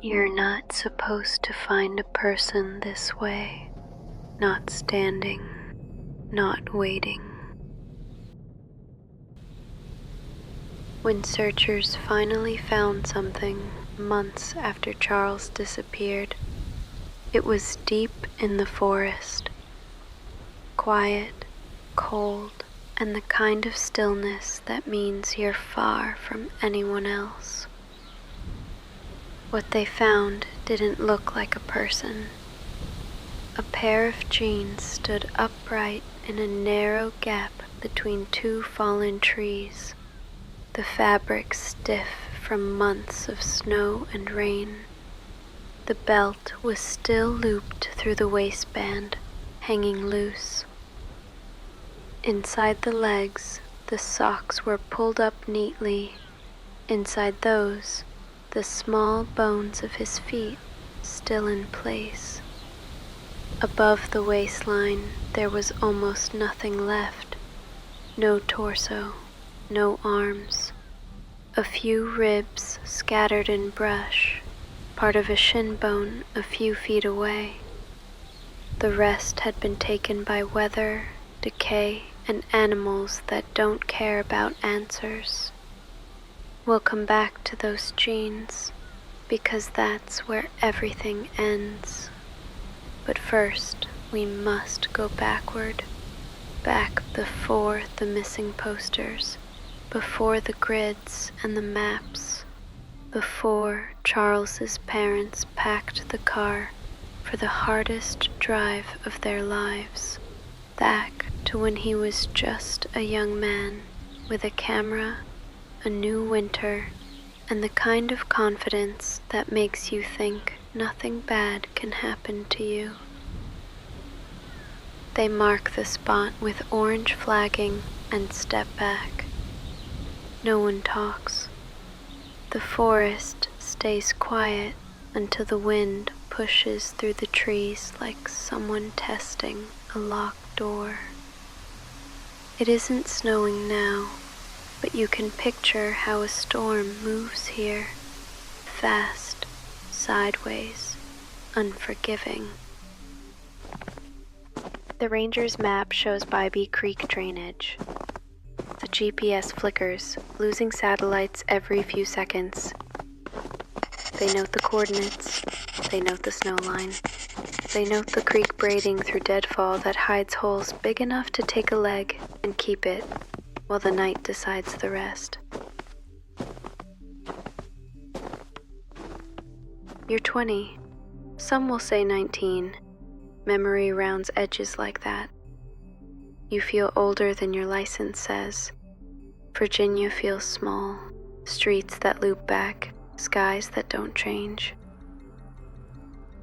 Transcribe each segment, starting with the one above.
You're not supposed to find a person this way, not standing, not waiting. When searchers finally found something months after Charles disappeared, it was deep in the forest. Quiet, cold, and the kind of stillness that means you're far from anyone else. What they found didn't look like a person. A pair of jeans stood upright in a narrow gap between two fallen trees, the fabric stiff from months of snow and rain. The belt was still looped through the waistband, hanging loose. Inside the legs, the socks were pulled up neatly. Inside those, the small bones of his feet still in place. Above the waistline, there was almost nothing left. No torso, no arms. A few ribs scattered in brush, part of a shin bone a few feet away. The rest had been taken by weather, decay, and animals that don't care about answers. We'll come back to those jeans, because that's where everything ends. But first, we must go backward, back before the missing posters, before the grids and the maps, before Charles's parents packed the car for the hardest drive of their lives, back to when he was just a young man with a camera, a new winter, and the kind of confidence that makes you think nothing bad can happen to you. They mark the spot with orange flagging and step back. No one talks. The forest stays quiet until the wind pushes through the trees like someone testing a locked door. It isn't snowing now, but you can picture how a storm moves here, fast, sideways, unforgiving. The ranger's map shows Bybee Creek drainage. The GPS flickers, losing satellites every few seconds. They note the coordinates. They note the snow line. They note the creek braiding through deadfall that hides holes big enough to take a leg and keep it, while the night decides the rest. You're 20. Some will say 19. Memory rounds edges like that. You feel older than your license says. Virginia feels small. Streets that loop back, skies that don't change.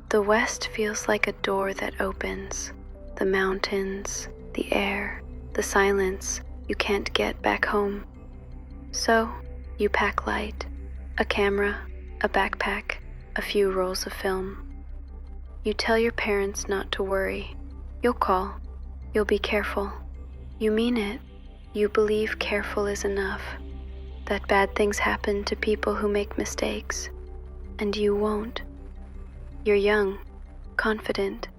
The West feels like a door that opens. The mountains, the air, the silence you can't get back home. So, you pack light, a camera, a backpack, a few rolls of film. You tell your parents not to worry. You'll call. You'll be careful. You mean it. You believe careful is enough. That bad things happen to people who make mistakes. And you won't. You're young, confident.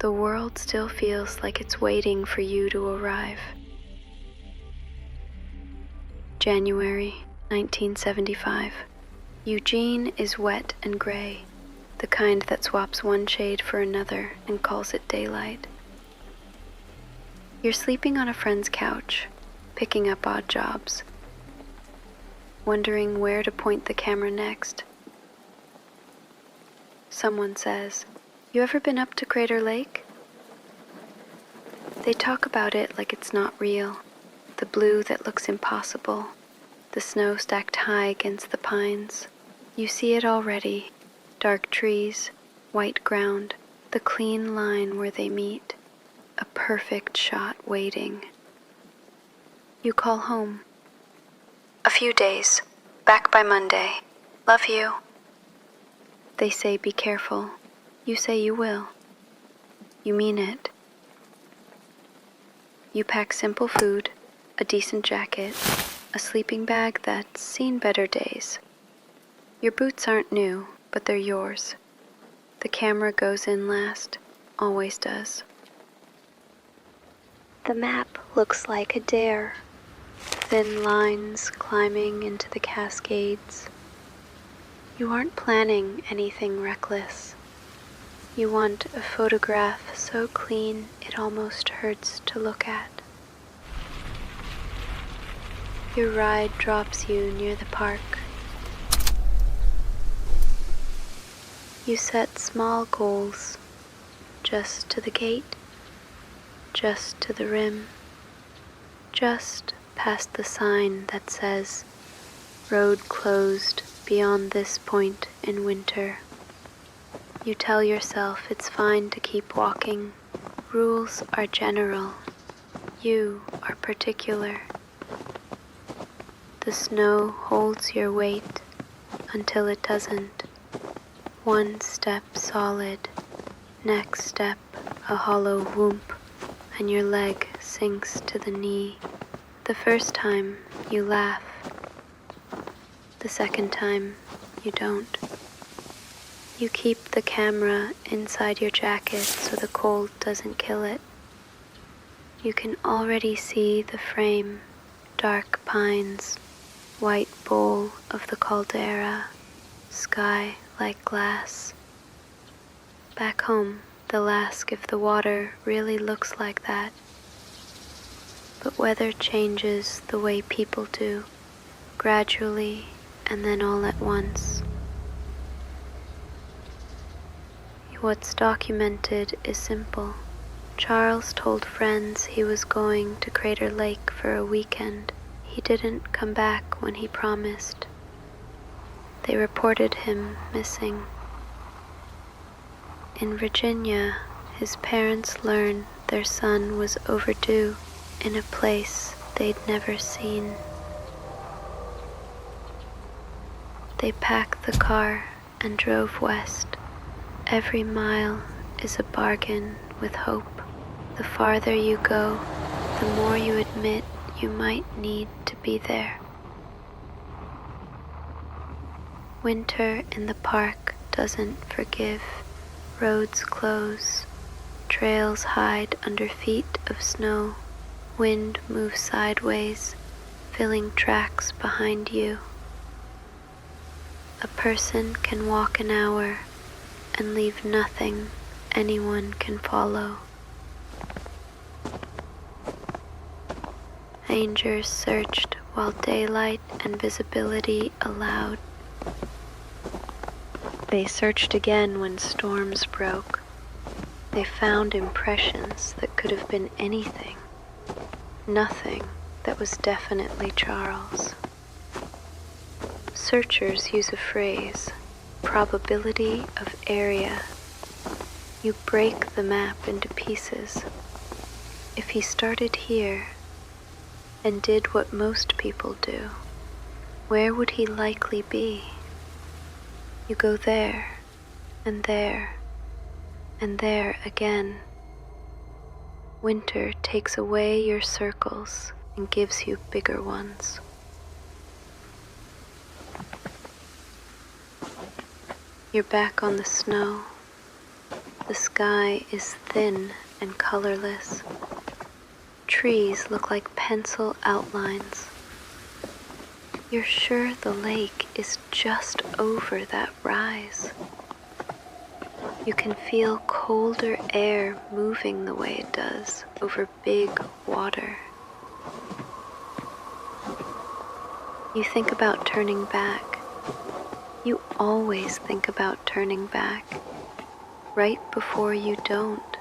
The world still feels like it's waiting for you to arrive. January 1975. Eugene is wet and gray, the kind that swaps one shade for another and calls it daylight. You're sleeping on a friend's couch, picking up odd jobs, wondering where to point the camera next. Someone says, "You ever been up to Crater Lake?" They talk about it like it's not real, the blue that looks impossible, the snow stacked high against the pines. You see it already, dark trees, white ground, the clean line where they meet, a perfect shot waiting. You call home. "A few days, back by Monday. Love you." They say be careful. You say you will. You mean it. You pack simple food, a decent jacket, a sleeping bag that's seen better days. Your boots aren't new, but they're yours. The camera goes in last, always does. The map looks like a dare, thin lines climbing into the Cascades. You aren't planning anything reckless. You want a photograph so clean it almost hurts to look at. Your ride drops you near the park. You set small goals, just to the gate, just to the rim, just past the sign that says, "Road closed beyond this point in winter." You tell yourself it's fine to keep walking. Rules are general. You are particular. The snow holds your weight until it doesn't. One step solid, next step a hollow whoomp, and your leg sinks to the knee. The first time you laugh. The second time you don't. You keep the camera inside your jacket so the cold doesn't kill it. You can already see the frame, dark pines, white bowl of the caldera, sky like glass. Back home, they'll ask if the water really looks like that. But weather changes the way people do, gradually and then all at once. What's documented is simple. Charles told friends he was going to Crater Lake for a weekend. He didn't come back when he promised. They reported him missing. In Virginia, his parents learned their son was overdue in a place they'd never seen. They packed the car and drove west. Every mile is a bargain with hope. The farther you go, the more you admit you might need to be there. Winter in the park doesn't forgive. Roads close, trails hide under feet of snow. Wind moves sideways, filling tracks behind you. A person can walk an hour and leave nothing anyone can follow. Rangers searched while daylight and visibility allowed. They searched again when storms broke. They found impressions that could have been anything. Nothing that was definitely Charles. Searchers use a phrase, probability of area. You break the map into pieces. If he started here and did what most people do, where would he likely be? You go there, and there, and there again. Winter takes away your circles and gives you bigger ones. You're back on the snow. The sky is thin and colorless. Trees look like pencil outlines. You're sure the lake is just over that rise. You can feel colder air moving the way it does over big water. You think about turning back. You always think about turning back. Right before you don't,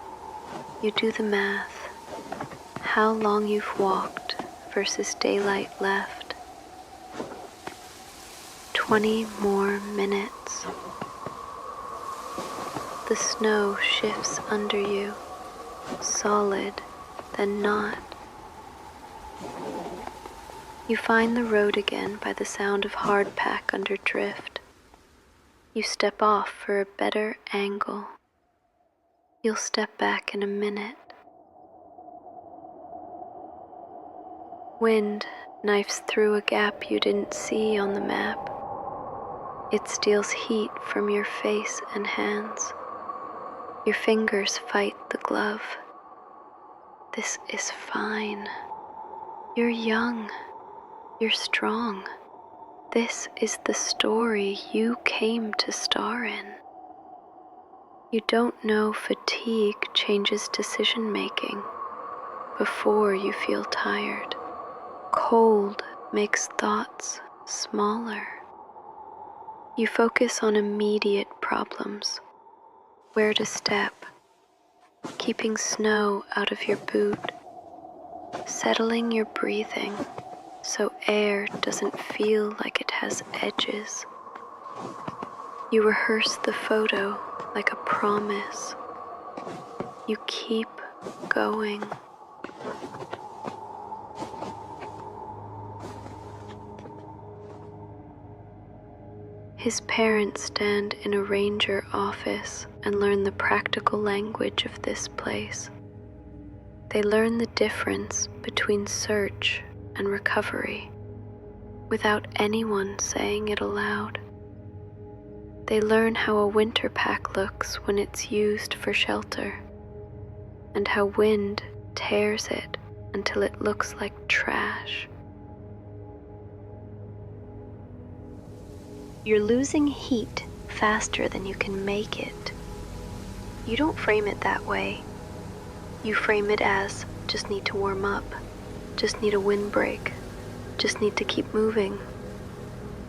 you do the math. How long you've walked versus daylight left. 20 more minutes. The snow shifts under you, solid, then not. You find the road again by the sound of hardpack under drift. You step off for a better angle. You'll step back in a minute. Wind knifes through a gap you didn't see on the map. It steals heat from your face and hands. Your fingers fight the glove. This is fine. You're young. You're strong. This is the story you came to star in. You don't know fatigue changes decision-making before you feel tired. Cold makes thoughts smaller. You focus on immediate problems, where to step, keeping snow out of your boot, settling your breathing so air doesn't feel like it has edges. You rehearse the photo like a promise. You keep going. His parents stand in a ranger office and learn the practical language of this place. They learn the difference between search and recovery without anyone saying it aloud. They learn how a winter pack looks when it's used for shelter, and how wind tears it until it looks like trash. You're losing heat faster than you can make it. You don't frame it that way. You frame it as, just need to warm up, just need a windbreak, just need to keep moving.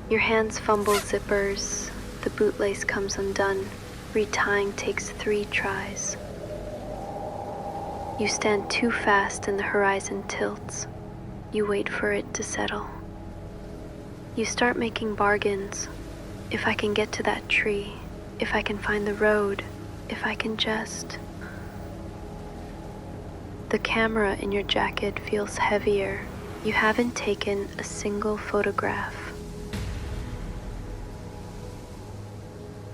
Your hands fumble zippers, the bootlace comes undone, retying takes 3 tries. You stand too fast and the horizon tilts. You wait for it to settle. You start making bargains. If I can get to that tree, if I can find the road, if I can just... The camera in your jacket feels heavier. You haven't taken a single photograph.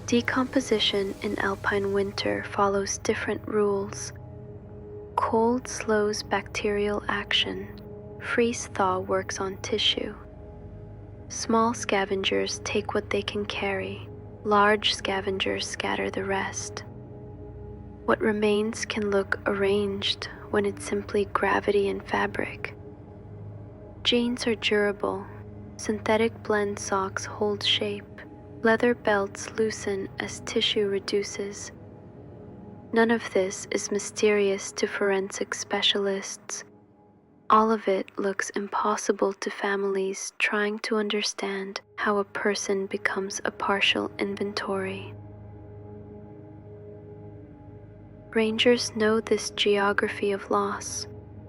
Decomposition in alpine winter follows different rules. Cold slows bacterial action. Freeze-thaw works on tissue. Small scavengers take what they can carry. Large scavengers scatter the rest. What remains can look arranged when it's simply gravity and fabric. Jeans are durable. Synthetic blend socks hold shape. Leather belts loosen as tissue reduces. None of this is mysterious to forensic specialists. All of it looks impossible to families trying to understand how a person becomes a partial inventory. Rangers know this geography of loss.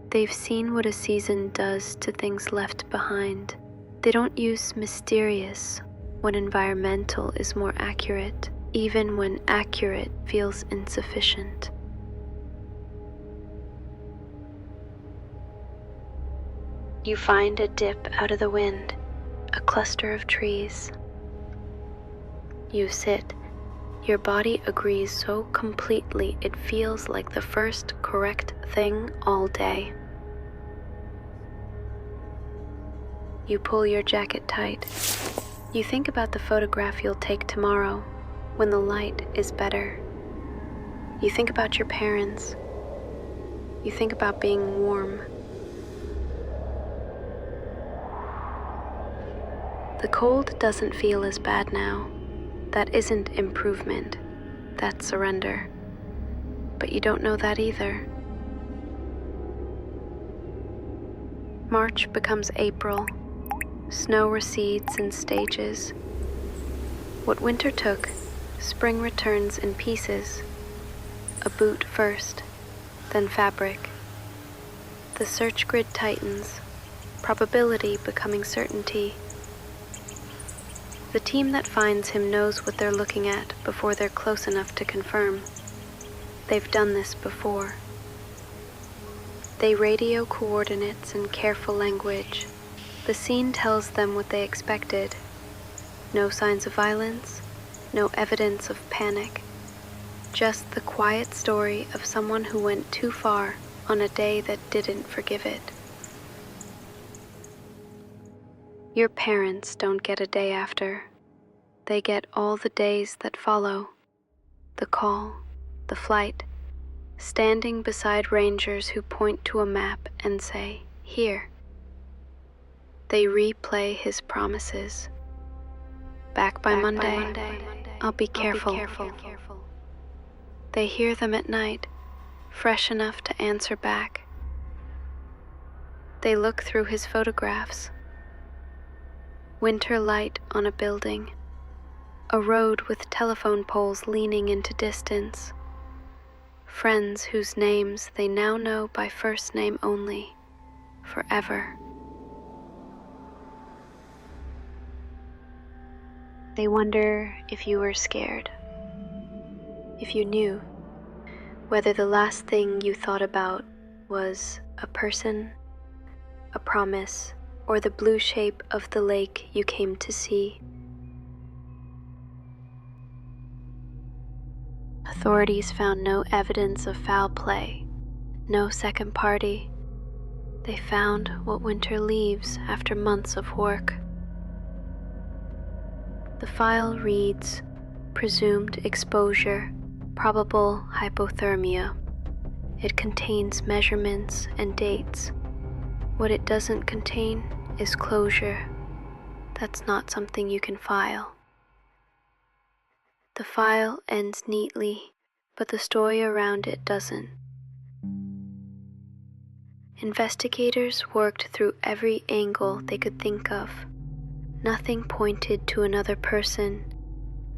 They've seen what a season does to things left behind. They don't use mysterious when environmental is more accurate, even when accurate feels insufficient. You find a dip out of the wind, a cluster of trees. You sit. Your body agrees so completely it feels like the first correct thing all day. You pull your jacket tight. You think about the photograph you'll take tomorrow, when the light is better. You think about your parents. You think about being warm. The cold doesn't feel as bad now. That isn't improvement. That's surrender. But you don't know that either. March becomes April. Snow recedes in stages. What winter took, spring returns in pieces. A boot first, then fabric. The search grid tightens, probability becoming certainty. The team that finds him knows what they're looking at before they're close enough to confirm. They've done this before. They radio coordinates in careful language. The scene tells them what they expected. No signs of violence, no evidence of panic. Just the quiet story of someone who went too far on a day that didn't forgive it. Your parents don't get a day after. They get all the days that follow, the call, the flight, standing beside rangers who point to a map and say, "Here." They replay his promises. Back by Monday, I'll be careful. They hear them at night, fresh enough to answer back. They look through his photographs. Winter light on a building, a road with telephone poles leaning into distance, friends whose names they now know by first name only, forever. They wonder if you were scared, if you knew, whether the last thing you thought about was a person, a promise, or the blue shape of the lake you came to see. Authorities found no evidence of foul play, no second party. They found what winter leaves after months of work. The file reads, presumed exposure, probable hypothermia. It contains measurements and dates. What it doesn't contain is closure. That's not something you can file. The file ends neatly, but the story around it doesn't. Investigators worked through every angle they could think of. Nothing pointed to another person.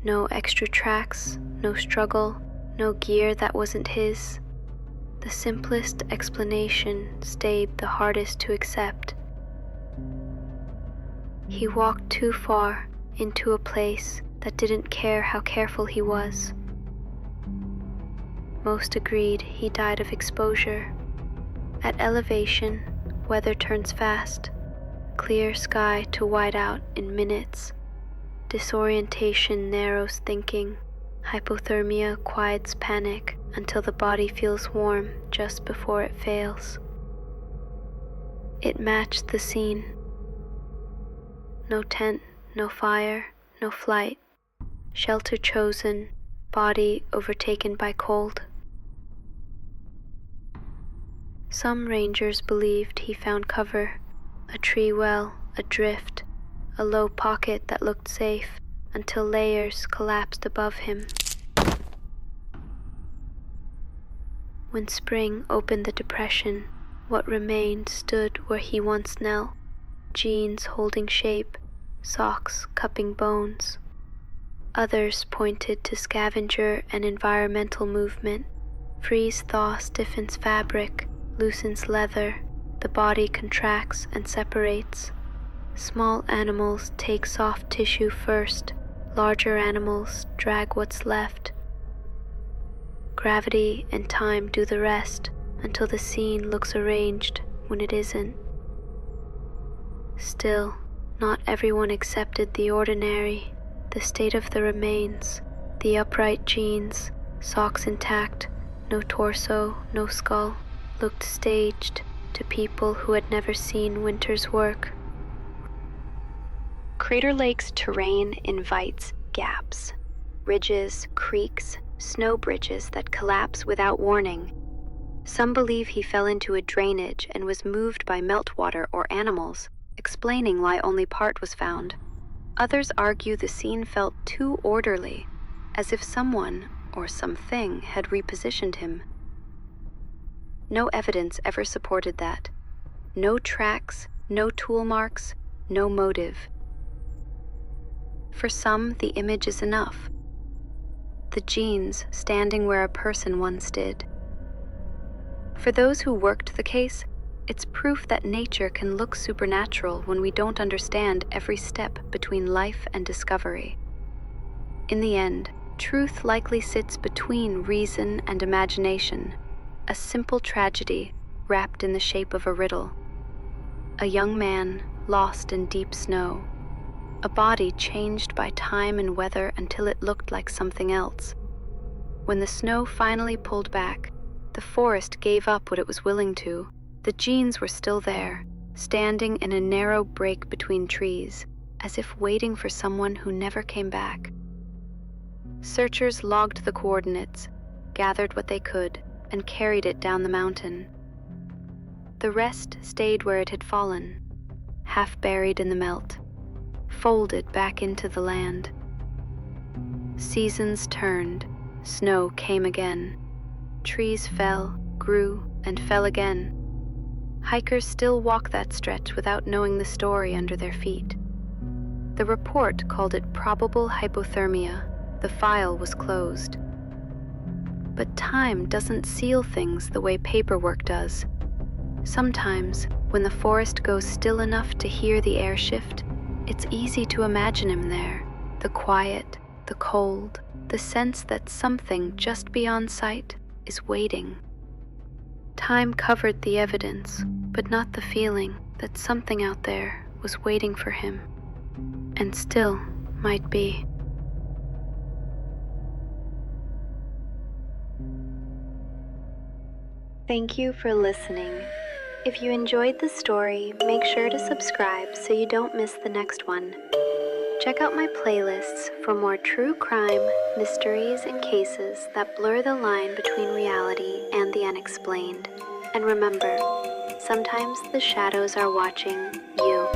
No extra tracks, no struggle, no gear that wasn't his. The simplest explanation stayed the hardest to accept. He walked too far into a place that didn't care how careful he was. Most agreed he died of exposure. At elevation, weather turns fast. Clear sky to whiteout in minutes. Disorientation narrows thinking. Hypothermia quiets panic until the body feels warm just before it fails. It matched the scene. No tent, no fire, no flight. Shelter chosen, body overtaken by cold. Some rangers believed he found cover. A tree well, a drift, a low pocket that looked safe until layers collapsed above him. When spring opened the depression, what remained stood where he once knelt, jeans holding shape, socks cupping bones. Others pointed to scavenger and environmental movement. Freeze-thaw stiffens fabric, loosens leather. The body contracts and separates. Small animals take soft tissue first. Larger animals drag what's left. Gravity and time do the rest until the scene looks arranged when it isn't. Still, not everyone accepted the ordinary, the state of the remains, the upright jeans, socks intact, no torso, no skull, looked staged to people who had never seen winter's work. Crater Lake's terrain invites gaps, ridges, creeks, snow bridges that collapse without warning. Some believe he fell into a drainage and was moved by meltwater or animals, explaining why only part was found. Others argue the scene felt too orderly, as if someone or something had repositioned him. No evidence ever supported that. No tracks, no tool marks, no motive. For some, the image is enough. The jeans standing where a person once did. For those who worked the case, it's proof that nature can look supernatural when we don't understand every step between life and discovery. In the end, truth likely sits between reason and imagination, a simple tragedy wrapped in the shape of a riddle. A young man lost in deep snow, a body changed by time and weather until it looked like something else. When the snow finally pulled back, the forest gave up what it was willing to. The jeans were still there, standing in a narrow break between trees, as if waiting for someone who never came back. Searchers logged the coordinates, gathered what they could, and carried it down the mountain. The rest stayed where it had fallen, half buried in the melt, folded back into the land. Seasons turned, snow came again. Trees fell, grew, and fell again. Hikers still walk that stretch without knowing the story under their feet. The report called it probable hypothermia. The file was closed. But time doesn't seal things the way paperwork does. Sometimes, when the forest goes still enough to hear the air shift, it's easy to imagine him there, the quiet, the cold, the sense that something just beyond sight is waiting. Time covered the evidence, but not the feeling that something out there was waiting for him, and still might be. Thank you for listening. If you enjoyed the story, make sure to subscribe so you don't miss the next one. Check out my playlists for more true crime, mysteries, and cases that blur the line between reality and the unexplained. And remember, sometimes the shadows are watching you.